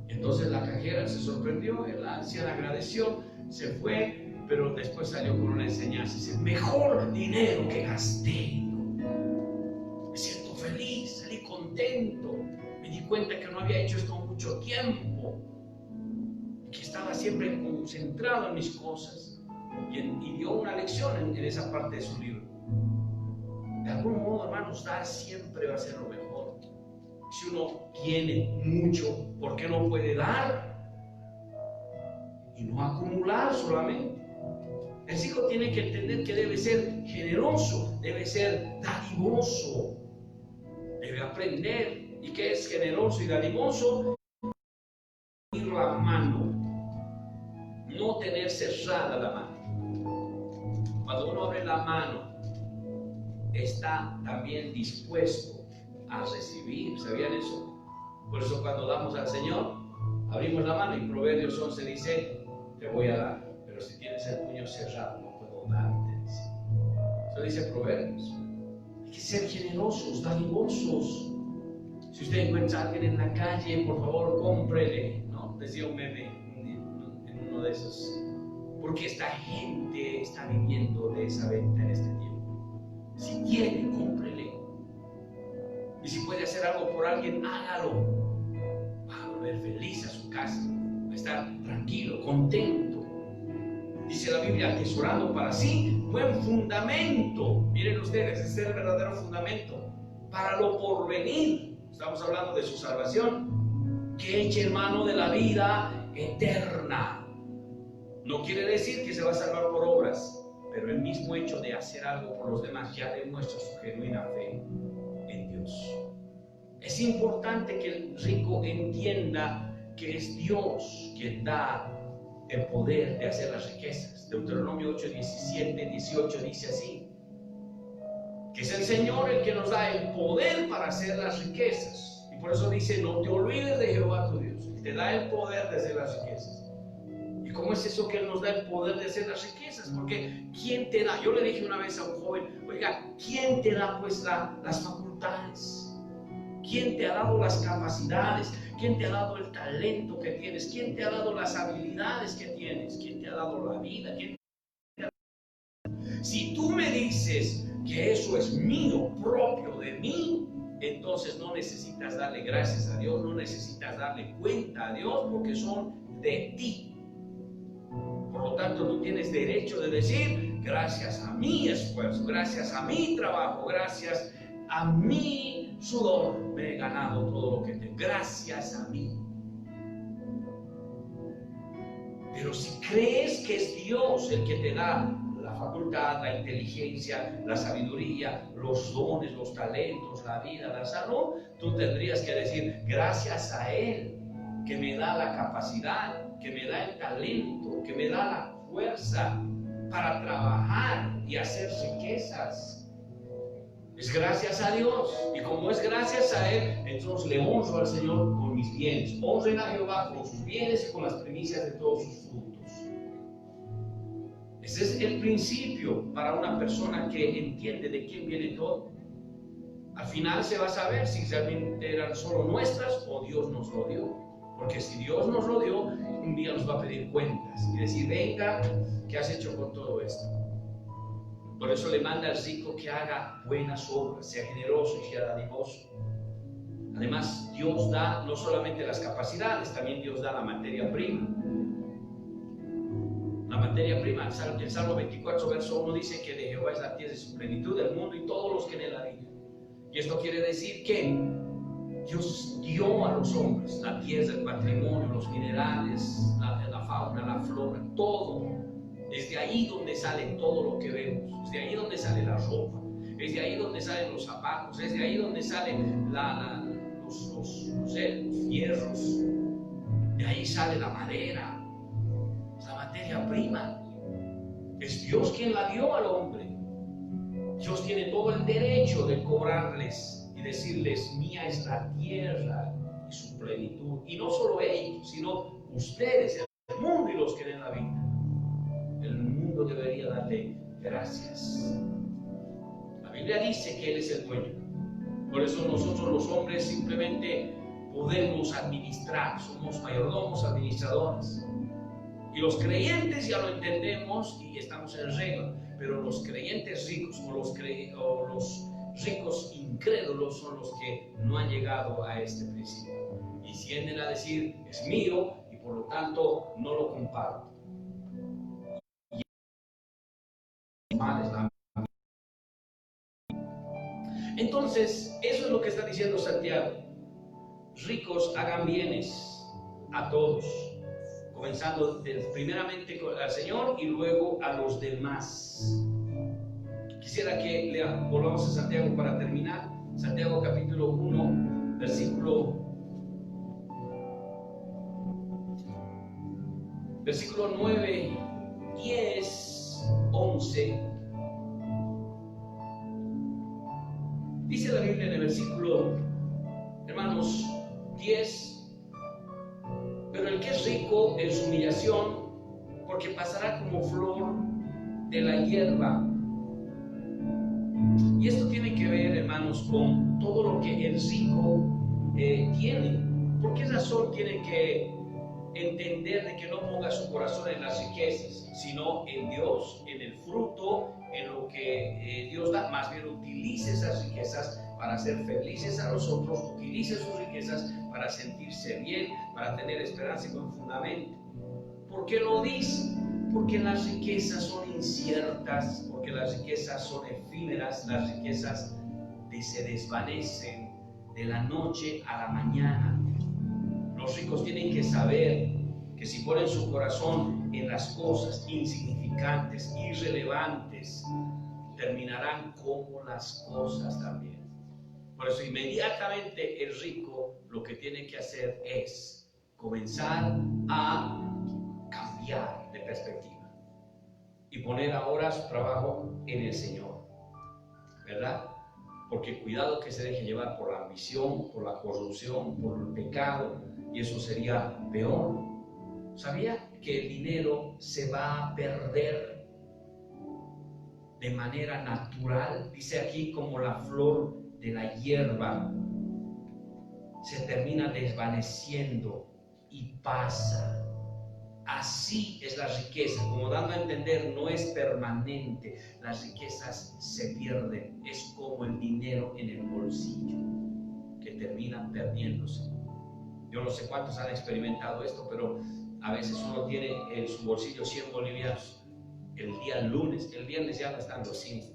Entonces la cajera se sorprendió, la anciana agradeció, se fue, pero después salió con una enseñanza. Dice, mejor dinero que gasté. Me siento feliz, salí contento. Me di cuenta que no había hecho esto mucho tiempo, que estaba siempre concentrado en mis cosas. Y dio una lección en esa parte de su libro. De algún modo, hermanos, dar siempre va a ser lo mejor. Si uno tiene mucho, ¿por qué no puede dar? Y no acumular solamente. El hijo tiene que entender que debe ser generoso, debe ser dadivoso, debe aprender. ¿Y qué es generoso y dadivoso? Abrir la mano, no tener cerrada la mano. Cuando uno abre la mano, está también dispuesto a recibir. ¿Sabían eso? Por eso cuando damos al Señor, abrimos la mano, y Proverbios 11 dice, te voy a dar, pero si tienes el puño cerrado no puedo darte, dice. Eso dice Proverbios. Hay que ser generosos, dadivosos. Si usted encuentra a alguien en la calle, por favor, cómprele, ¿no? Decía un meme en uno de esos. Porque esta gente está viviendo de esa venta en este tiempo. Si quiere, cómprele. Y si puede hacer algo por alguien, hágalo. Va a volver feliz a su casa, va a estar tranquilo, contento. Dice la Biblia, atesorando para sí buen fundamento. Miren ustedes, ese es el verdadero fundamento para lo porvenir. Estamos hablando de su salvación. Que eche mano de la vida eterna. No quiere decir que se va a salvar por obras, pero el mismo hecho de hacer algo por los demás ya demuestra su genuina fe en Dios. Es importante que el rico entienda que es Dios quien da el poder de hacer las riquezas. Deuteronomio 8, 17, 18 dice así, que es el Señor el que nos da el poder para hacer las riquezas. Y por eso dice, no te olvides de Jehová tu Dios, Él te da el poder de hacer las riquezas. ¿Y cómo es eso que Él nos da el poder de hacer las riquezas? Porque ¿quién te da? Yo le dije una vez a un joven, oiga, ¿quién te da pues las facultades? ¿Quién te ha dado las capacidades? ¿Quién te ha dado el talento que tienes? ¿Quién te ha dado las habilidades que tienes? ¿Quién te ha dado la vida? Si tú me dices que eso es mío, propio de mí, entonces no necesitas darle gracias a Dios, no necesitas darle cuenta a Dios, porque son de ti. Por lo tanto, tú tienes derecho de decir, gracias a mi esfuerzo, gracias a mi trabajo, gracias a mi sudor, me he ganado todo lo que tengo, gracias a mí. Pero si crees que es Dios el que te da la facultad, la inteligencia, la sabiduría, los dones, los talentos, la vida, la salud, tú tendrías que decir, gracias a Él, que me da la capacidad, que me da el talento, que me da la fuerza para trabajar y hacer riquezas. Es gracias a Dios, y como es gracias a Él, entonces le honro al Señor con mis bienes. Honren a Jehová con sus bienes y con las primicias de todos sus frutos. Ese es el principio para una persona que entiende de quién viene todo. Al final se va a saber si realmente eran solo nuestras o Dios nos lo dio. Porque si Dios nos lo dio, un día nos va a pedir cuentas y decir, venga, ¿qué has hecho con todo esto? Por eso le manda al rico que haga buenas obras, sea generoso y sea dadivoso. Además, Dios da no solamente las capacidades, también Dios da la materia prima. La materia prima, el Salmo 24, verso 1 dice que de Jehová es la tierra de su plenitud, el mundo y todos los que en él habitan. Y esto quiere decir que Dios dio a los hombres la tierra, el patrimonio, los minerales, la fauna, la flora, todo. Es de ahí donde sale todo lo que vemos, es de ahí donde sale la ropa, es de ahí donde salen los zapatos, es de ahí donde salen los fierros, de ahí sale la madera, la materia prima. Es Dios quien la dio al hombre. Dios tiene todo el derecho de cobrarles y decirles, mía es la tierra y su plenitud. Y no solo ellos, sino ustedes, el mundo y los que en la vida. El mundo debería darle gracias. La Biblia dice que Él es el dueño. Por eso nosotros los hombres simplemente podemos administrar, somos mayordomos, administradores. Y los creyentes ya lo entendemos y estamos en regla, pero los creyentes ricos o los ricos incrédulos son los que no han llegado a este principio. Y tienden a decir, es mío y por lo tanto no lo comparto. Entonces, eso es lo que está diciendo Santiago. Ricos hagan bienes a todos, comenzando primeramente al Señor y luego a los demás. Quisiera que volvamos a Santiago para terminar. Santiago capítulo 1, versículo 9, 10, 11. Dice la Biblia en el versículo, hermanos, 10, pero el que es rico en su humillación, porque pasará como flor de la hierba. Y esto tiene que ver, hermanos, con todo lo que el rico tiene. ¿Por qué razón tiene que entender de que no ponga su corazón en las riquezas, sino en Dios, en el fruto, en lo que Dios da? Más bien utilice esas riquezas para hacer felices a los otros, utilice sus riquezas para sentirse bien, para tener esperanza y buen fundamento. ¿Por qué lo dice? Porque las riquezas son inciertas, porque las riquezas son efímeras, las riquezas se desvanecen de la noche a la mañana. Los ricos tienen que saber que si ponen su corazón en las cosas insignificantes, irrelevantes, terminarán como las cosas también. Por eso inmediatamente el rico lo que tiene que hacer es comenzar a cambiar de perspectiva y poner ahora su trabajo en el Señor, ¿verdad? Porque cuidado que se deje llevar por la ambición, por la corrupción, por el pecado, y eso sería peor. ¿Sabía que el dinero se va a perder de manera natural? Dice aquí como la flor de la hierba. se termina desvaneciendo y pasa. Así es la riqueza, como dando a entender, no es permanente. Las riquezas se pierden, es como el dinero en el bolsillo, que termina perdiéndose. Yo no sé cuántos han experimentado esto, pero a veces uno tiene en su bolsillo 100 bolivianos el día lunes, el viernes ya gastando 100.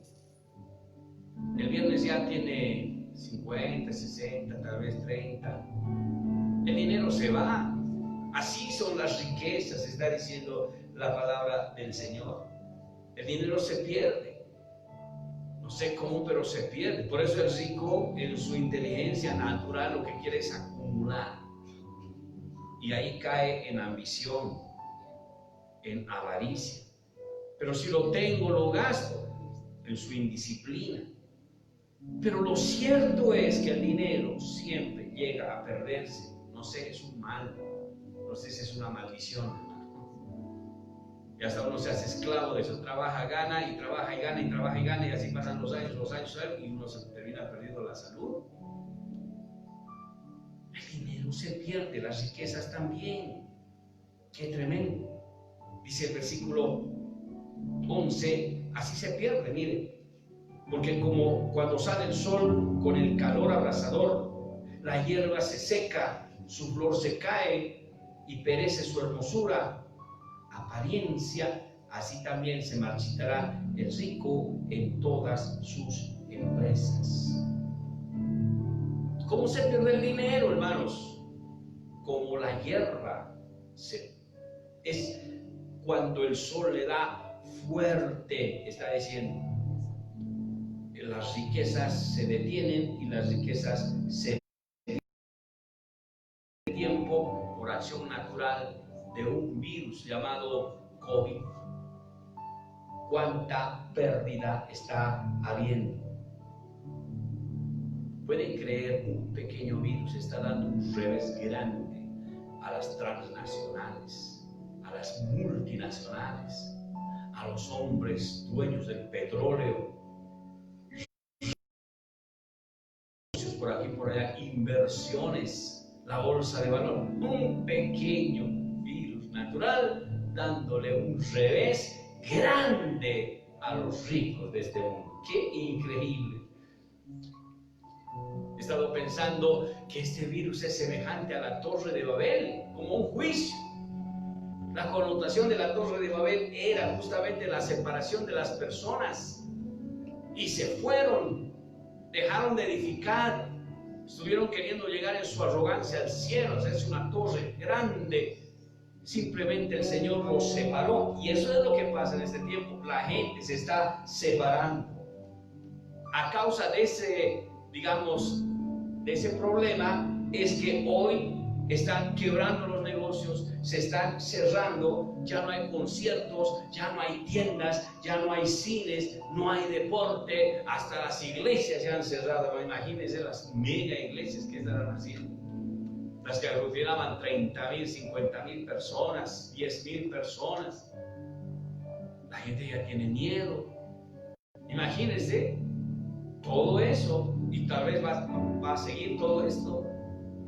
El viernes ya tiene 50, 60, tal vez 30. El dinero se va. Así son las riquezas, está diciendo la palabra del Señor. El dinero se pierde. No sé cómo, pero se pierde. Por eso el rico, en su inteligencia natural, lo que quiere es acumular. Y ahí cae en ambición, en avaricia. Pero si lo tengo, lo gasto, en su indisciplina. Pero lo cierto es que el dinero siempre llega a perderse. No sé, es un mal. No sé si es una maldición, hermano. Y hasta uno se hace esclavo de eso. Trabaja, gana y trabaja y gana y trabaja y gana. Y así pasan los años, y uno se termina perdiendo la salud. El dinero se pierde, las riquezas también. Qué tremendo. Dice el versículo 11, así se pierde, mire. Porque como cuando sale el sol con el calor abrasador, la hierba se seca, su flor se cae y perece su hermosura, apariencia, así también se marchitará el rico en todas sus empresas. ¿Cómo se pierde el dinero, hermanos? Como la hierba. Es cuando el sol le da fuerte, está diciendo. Las riquezas se detienen y las riquezas se tiempo por acción natural de un virus llamado COVID. ¿Cuánta pérdida está habiendo? Pueden creer, un pequeño virus está dando un revés grande a las transnacionales, a las multinacionales, a los hombres dueños del petróleo, por aquí por allá, inversiones, la bolsa de valor. Un pequeño virus natural dándole un revés grande a los ricos de este mundo. ¡Qué increíble! He estado pensando que este virus es semejante a la Torre de Babel, como un juicio. La connotación de la Torre de Babel era justamente la separación de las personas. Y se fueron, dejaron de edificar, estuvieron queriendo llegar en su arrogancia al cielo, hacerse una torre grande. Simplemente el Señor los separó. Y eso es lo que pasa en este tiempo. La gente se está separando. A causa de ese, digamos, de ese problema, es que hoy están quebrando los negocios, se están cerrando, ya no hay conciertos, ya no hay tiendas, ya no hay cines, no hay deporte, hasta las iglesias se han cerrado. Imagínense las mega iglesias que estarán haciendo, las que aglutinaban 30,000, 50,000 personas, 10,000 personas. La gente ya tiene miedo. Imagínense todo eso, y tal vez va a seguir todo esto.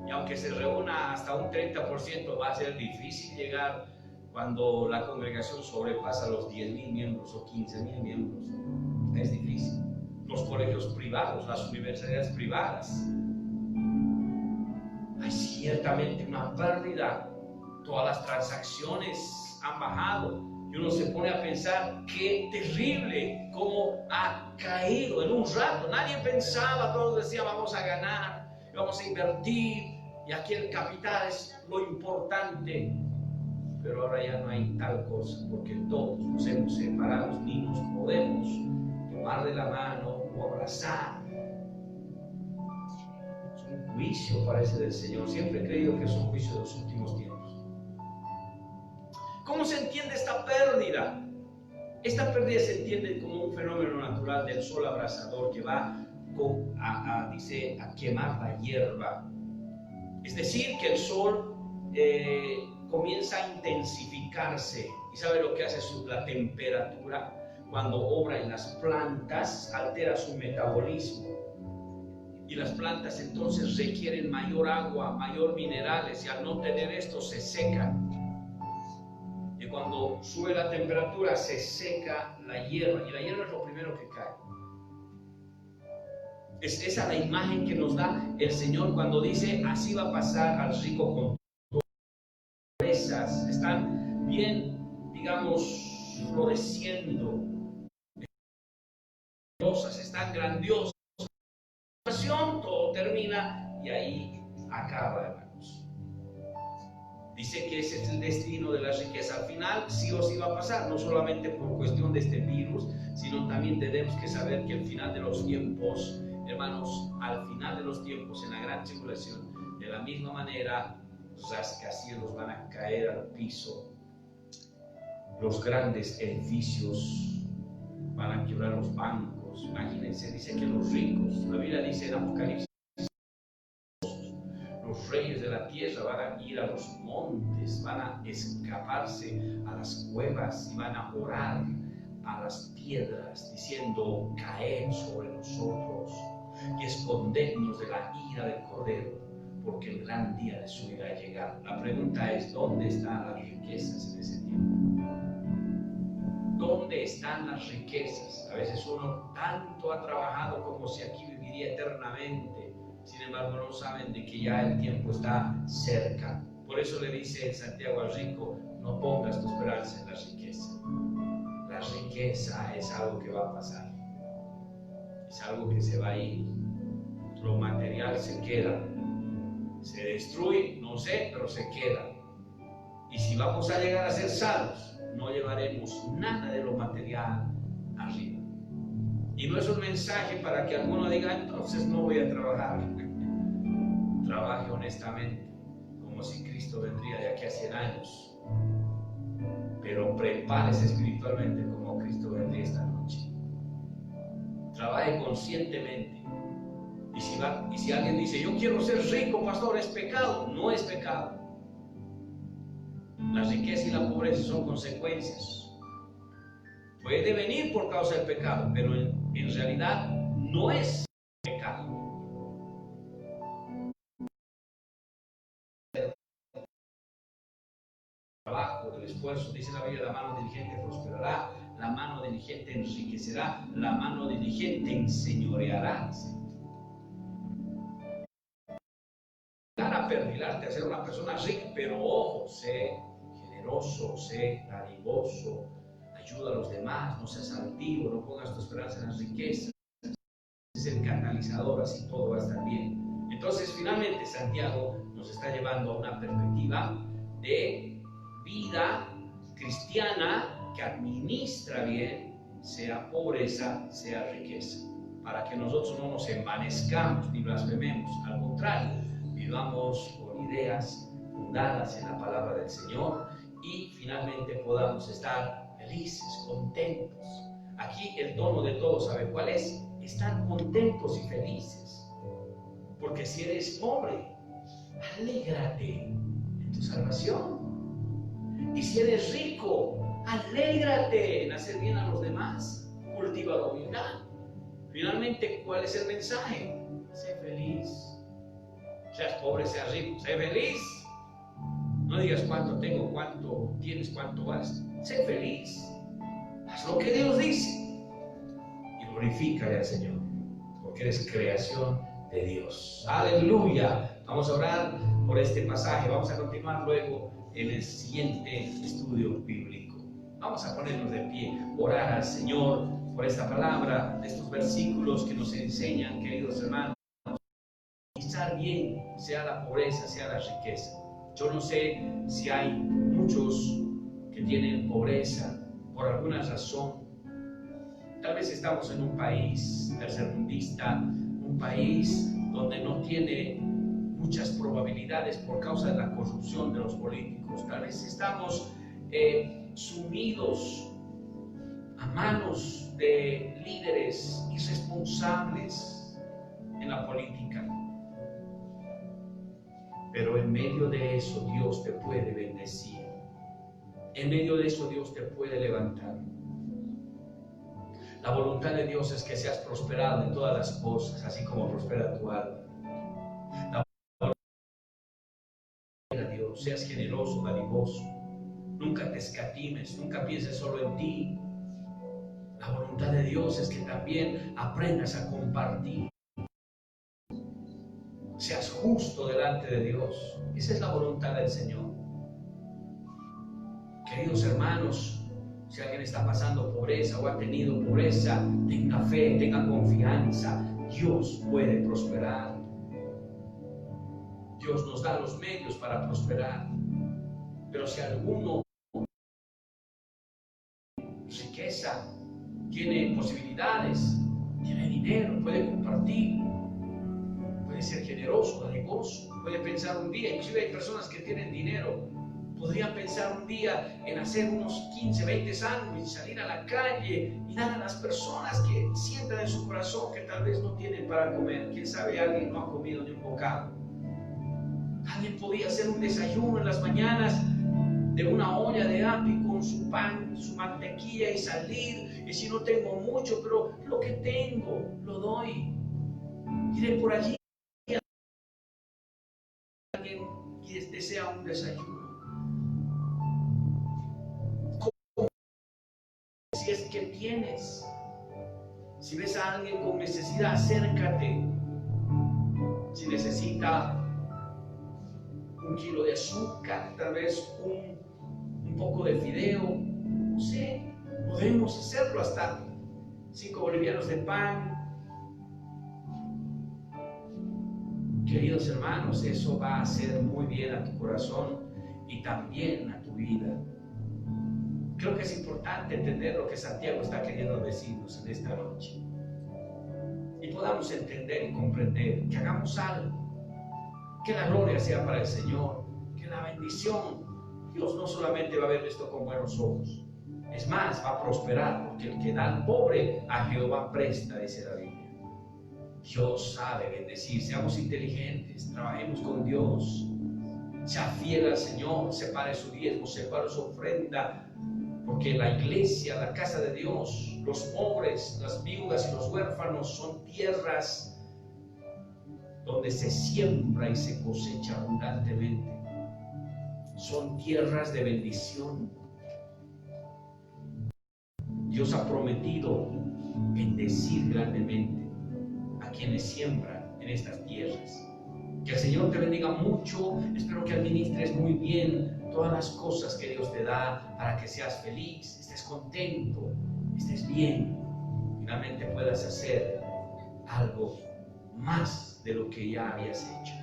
Y aunque se reúna hasta un 30%, va a ser difícil llegar cuando la congregación sobrepasa los 10,000 miembros o 15,000 miembros. Es difícil. Los colegios privados, las universidades privadas. Hay ciertamente una pérdida. Todas las transacciones han bajado. Y uno se pone a pensar, qué terrible, cómo ha caído en un rato. Nadie pensaba, todos decían, vamos a ganar, vamos a invertir, y aquí el capital es lo importante. Pero ahora ya no hay tal cosa, porque todos nos hemos separado, ni nos podemos tomar de la mano o abrazar. Es un juicio, parece, del Señor. Siempre he creído que es un juicio de los últimos tiempos. ¿Cómo se entiende esta pérdida? Esta pérdida se entiende como un fenómeno natural del sol abrasador que va a quemar la hierba. Es decir, que el sol comienza a intensificarse. ¿Y sabe lo que hace la temperatura? Cuando obra en las plantas, altera su metabolismo. y las plantas entonces requieren mayor agua, mayor minerales, y al no tener esto se secan. Y cuando sube la temperatura se seca la hierba, y la hierba es lo primero que cae. Es esa la imagen que nos da el Señor cuando dice: así va a pasar al rico con torres. Están bien, digamos, floreciendo, están grandiosas. Todo termina y ahí acaba, hermanos. Dice que ese es el destino de la riqueza. Al final sí o sí va a pasar, no solamente por cuestión de este virus, sino también tenemos que saber que al final de los tiempos, hermanos, al final de los tiempos, en la gran tribulación, de la misma manera, los rascacielos van a caer al piso, los grandes edificios van a quebrar, los bancos. Imagínense, dice que los ricos, la Biblia dice en Apocalipsis, los reyes de la tierra van a ir a los montes, van a escaparse a las cuevas y van a orar a las piedras, diciendo: caed sobre nosotros y escondednos de la ira del Cordero, porque el gran día de su ira ha llegado. La pregunta es: ¿dónde están las riquezas en ese tiempo? ¿Dónde están las riquezas? A veces uno tanto ha trabajado como si aquí viviría eternamente. Sin embargo, no saben de que ya el tiempo está cerca. Por eso le dice Santiago al rico: no pongas tu esperanza en la riqueza. La riqueza es algo que va a pasar. Es algo que se va a ir. Lo material se queda. Se destruye, no sé, pero se queda. Y si vamos a llegar a ser salvos, no llevaremos nada de lo material arriba. Y no es un mensaje para que alguno diga: entonces no voy a trabajar. Trabaje honestamente, como si Cristo vendría de aquí a 100 años. Pero prepárese espiritualmente como Cristo vendría esta noche. Trabaje conscientemente. Y si alguien dice: yo quiero ser rico, pastor, ¿es pecado? No es pecado. La riqueza y la pobreza son consecuencias. Puede venir por causa del pecado, pero en realidad no es pecado. El trabajo, el esfuerzo, dice la Biblia: la mano diligente prosperará, la mano diligente enriquecerá, la mano diligente enseñoreará. A perfilarte a ser una persona rica, pero ojo, sé generoso, sé dadivoso, ayuda a los demás, no seas altivo, no pongas tu esperanza en las riquezas. Es el catalizador, así todo va a estar bien. Entonces, finalmente, Santiago nos está llevando a una perspectiva de vida cristiana que administra bien, sea pobreza, sea riqueza, para que nosotros no nos envanezcamos ni blasfememos. Al contrario, vivamos con ideas fundadas en la palabra del Señor y finalmente podamos estar felices, contentos. Aquí el tono de todo, ¿sabe cuál es? Estar contentos y felices. Porque si eres pobre, alégrate en tu salvación. Y si eres rico, alégrate en hacer bien a los demás. Cultiva la humildad. Finalmente, ¿cuál es el mensaje? Sé feliz. Seas pobre, seas rico, sé feliz. No digas cuánto tengo, cuánto tienes, cuánto vales. Sé feliz. Haz lo que Dios dice. Y glorifícale al Señor, porque eres creación de Dios. Aleluya. Vamos a orar por este pasaje. Vamos a continuar luego en el siguiente estudio bíblico. Vamos a ponernos de pie, orar al Señor por esta palabra, estos versículos que nos enseñan, queridos hermanos, administrar bien, sea la pobreza, sea la riqueza. Yo no sé si hay muchos que tienen pobreza por alguna razón. Tal vez estamos en un país tercermundista, un país donde no tiene muchas probabilidades por causa de la corrupción de los políticos. Tal vez estamos sumidos a manos de líderes irresponsables en la política. Pero en medio de eso Dios te puede bendecir. En medio de eso Dios te puede levantar. La voluntad de Dios es que seas prosperado en todas las cosas, así como prospera tu alma. La voluntad de Dios, seas generoso, dadivoso. Nunca te escatimes, nunca pienses solo en ti. La voluntad de Dios es que también aprendas a compartir. Seas justo delante de Dios. Esa es la voluntad del Señor. Queridos hermanos, si alguien está pasando pobreza o ha tenido pobreza, tenga fe, tenga confianza. Dios puede prosperar. Dios nos da los medios para prosperar. Pero si alguno riqueza, tiene posibilidades, tiene dinero, puede compartir, puede ser generoso, dadivoso, puede pensar un día, inclusive hay personas que tienen dinero, podrían pensar un día en hacer unos 15, 20 sándwiches, salir a la calle y dar a las personas que sientan en su corazón que tal vez no tienen para comer. Quién sabe, alguien no ha comido ni un bocado. Alguien podía hacer un desayuno en las mañanas de una olla de api con su pan, su mantequilla y salir. Y si no tengo mucho, pero lo que tengo lo doy. Iré por allí a alguien que desea un desayuno. Si es que tienes, si ves a alguien con necesidad, acércate. Si necesita un kilo de azúcar, tal vez un poco de fideo, no sé, podemos hacerlo, hasta 5 bolivianos de pan. Queridos hermanos, eso va a hacer muy bien a tu corazón y también a tu vida. Creo que es importante entender lo que Santiago está queriendo decirnos en esta noche. Y podamos entender y comprender, que hagamos algo, que la gloria sea para el Señor, que la bendición, Dios no solamente va a ver esto con buenos ojos, es más, va a prosperar, porque el que da al pobre a Jehová presta, dice la Biblia. Dios sabe bendecir, seamos inteligentes, trabajemos con Dios, sea fiel al Señor, separe su diezmo, separe su ofrenda, porque la iglesia, la casa de Dios, los pobres, las viudas y los huérfanos son tierras donde se siembra y se cosecha abundantemente. Son tierras de bendición. Dios ha prometido bendecir grandemente a quienes siembran en estas tierras. Que el Señor te bendiga mucho. Espero que administres muy bien todas las cosas que Dios te da para que seas feliz, estés contento, estés bien. Finalmente puedas hacer algo más de lo que ya habías hecho.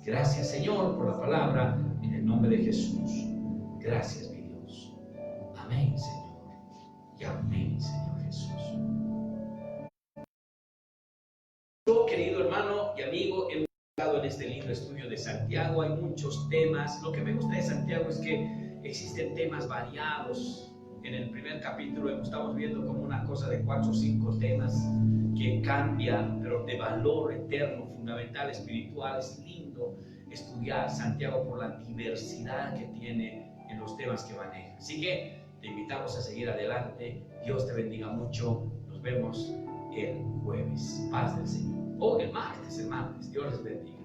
Gracias, Señor, por la palabra, en el nombre de Jesús. Gracias, mi Dios. Amén, Señor. Y amén, Señor Jesús. Yo, querido hermano y amigo, hemos estado en este lindo estudio de Santiago. Hay muchos temas. Lo que me gusta de Santiago es que existen temas variados. En el primer capítulo estamos viendo como una cosa de 4 o 5 temas que cambian, pero de valor eterno, fundamental, espiritual. Es lindo estudiar Santiago por la diversidad que tiene en los temas que maneja. Así que te invitamos a seguir adelante. Dios te bendiga mucho. Nos vemos el jueves. Paz del Señor. O el martes. Dios les bendiga.